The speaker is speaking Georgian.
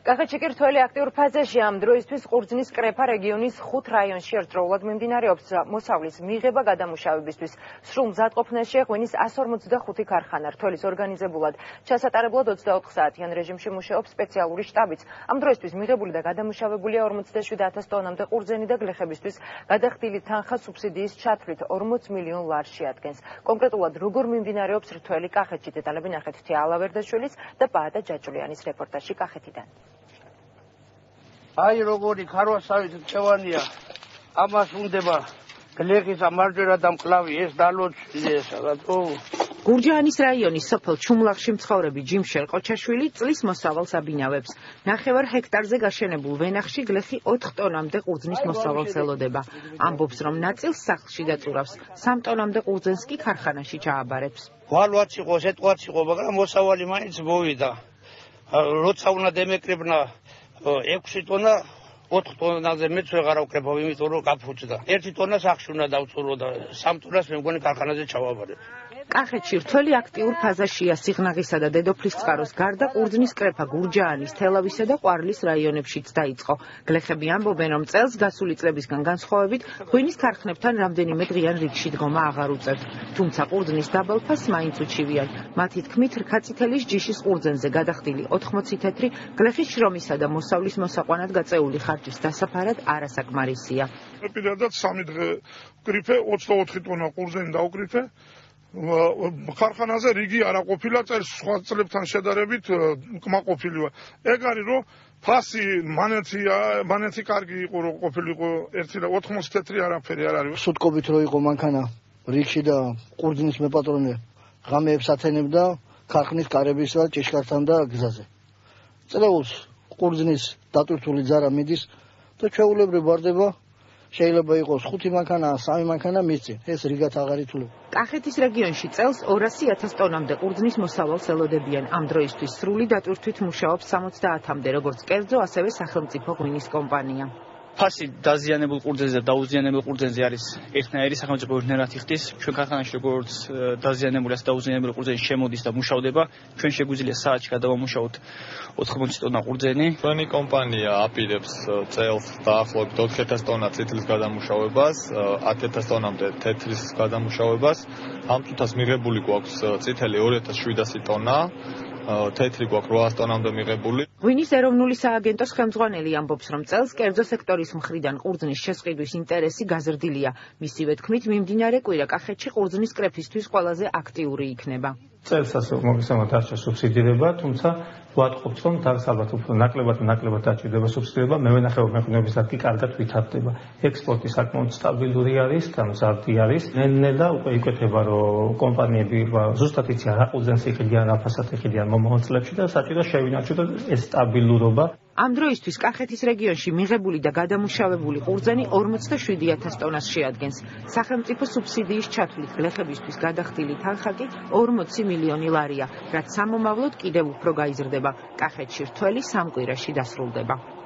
კახეთში კი რთველი აქტიურ ფაზაში ამ დროისთვის ყურძნის კრეფა რეგიონის 5 რაიონში ერთდროულად მიმდინარეობს მოსავლის მიღება გადამუშავებისთვის. სრულ მზადყოფნაშია ღვინის 155 ქარხანა. რთველის ორგანიზებულად ჩასატარებლად 24 საათიან რეჟიმში მუშაობს სპეციალური შტაბიც. ამ დროისთვის მიღებული და გადამუშავებულია 47,000 ტონამდე ყურძენი და გლეხებისთვის გადახდილი თანხა სუბსიდიის ჩათვლით 40 მილიონ ლარს შეადგენს. კონკრეტულად როგორ მიმდინარეობს რთველი კახეთში, დეტალები ნახეთ თია ალავერდაშვილის და პაატა ჯაჭულიანის რეპორტაჟში კახეთიდან. Ai როგორი ქარვასავით მწევანია ამას უნდება გლეხის ამარჯვერა და მკლავი ეს დალოცვილი ესაგათო გურჯაანის რაიონის სოფელ ჩუმლაღში მცხოვრები ჯიმშელ ყოჩაშვილი წლის მოსავალს აბინავებს. 9 ჰექტარზე გაშენებულ ვენახში გლეხი 4 ტონამდე ყურძნის მოსავალს ელოდება. ამბობს, რომ ნაწილს სახლში დაწურავს, 3 ტონამდე ყურძენს კი ქარხანაში ჩააბარებს. ვალვაც იყო, ეტყვაც იყო, მაგრამ მოსავალი მაინც მოვიდა. როცა უნდა დემეკრებნა 6 ტონა 4 ტონაზე მეც ვეღარ ვკრებავ, იმიტომ რომ გაფუჭდა. 1 ტონა სახლში უნდა დავწურო და 3 ტონას მე მგონი ქარხანაზე ჩავაბარებ. კახეთში რთველი აქტიურ ფაზაშია სიღნაღისა და დედოფლის წყაროს გარდა ყურძნის კრეფა გურჯაანის, თელავისა და ყვარლის რაიონებშიც დაიწყო. გლეხები ამბობენ, რომ წელს გასული წლებისგან განსხვავებით ღვინის ქარხნებთან რამდენიმე დღიან რიგში დგომა აღარ უწევთ. თუმცა ყურძნის დაბალფასს მაინც უჩივიან. მათი თქმით, რქაწითელის ჯიშის ყურძენზე გადახდილი 80 თეთრი გლეხის შრომისა და მოსავლის მოსაყვანად გაწეული ხარჯის დასაფარად არასაკმარისია. პირადად 3 დღე ვკრიფე 24 ტონა ყურძენი დავკრიფე. ქარხანაზე რიგი არა ყოფილა წელს სხვა წლებთან შედარებით კმაყოფილი ვარ. ეგ არის რომ ფასი მანეთი კარგი იყო რომ ყოფილიყო 80 თეთრი არაფერი არ არის. სუტკობით რო იყო მანქანა რიგში და ყურძნის მეპატრონე ღამეებს ათენებდა ქარხნის კარების და ჭიშკართან და გზაზე. წელს ყურძნის დატვირთული ძარა მიდის და ჩვეულებრივ ვარდება. შეიძლება იყოს 5 მანქანა, 3 მანქანა მისცენ. ეს რიგად აღარ ითვლება. კახეთის რეგიონში წელს 200,000 ტონამდე ყურძნის მოსავალს ელოდებიან. ამ დროისთვის სრული დატვირთვით მუშაობს 70-მდე, როგორც კერძო, ასევე სახელმწიფო ღვინის კომპანია. ფასი დაზიანებულ ყურძენზე და დაუზიანებულ ყურძენზე არის ერთნაირი, სახელმწიფო ერთნაირად იხდის. ჩვენ ქარხანაში როგორც დაზიანებული და დაუზიანებელი ყურძენი შემოდის და მუშავდება, ჩვენ შეგვიძლია საათში გადავამუშავოთ 80 ტონა ყურძენი. ჩვენი კომპანია აპირებს წელს დაახლოებით 4,000 ტონა წითლის გადამუშავებას, 10,000 ტონამდე თეთრის გადამუშავებას. ამ წუთას მიღებული გვაქვს წითელი 2,700 ტონა. თეთრი გვაქვს 800 ტონამდე მიღებული. ღვინის ეროვნული სააგენტოს ხელმძღვანელი ამბობს, რომ წელს კერძო სექტორის მხრიდან ყურძნის შესყიდვის ინტერესი გაზრდილია. მისივე თქმით, მიმდინარე კვირა კახეთში ყურძნის კრეფისთვის ყველაზე აქტიური იქნება. წელს ასე მოგესალმებით დარჩა სუბსიდირება, თუმცა ვატყობთ, რომ დარს ალბათ უფრო ნაკლებად დაჭირდება სუბსიდირება, მევენახეობა მეღვინეობისგან კი კარგად ვითარდება. ექსპორტი საკმაოდ სტაბილური არის, გამზარდი არის. ნელ-ნელა უკვე იკვეთება, რომ კომპანიები ზუსტად იციან რა ყურძენს იყიდიან, რა ფასად იყიდიან მომავალ წლებში და საჭირო შევინარჩუნოთ ეს სტაბილურობა. ამ დროისთვის კახეთის რეგიონში მიღებული და გადამუშავებული ყურძენი 47,000 ტონას შეადგენს. სახელმწიფო სუბსიდიის ჩათვლით გლეხებისთვის გადახდილი თანხა კი 40 მილიონი ლარია, რაც სამომავლოდ კიდევ უფრო გაიზრდება. კახეთში რთველი 3 კვირაში დასრულდება.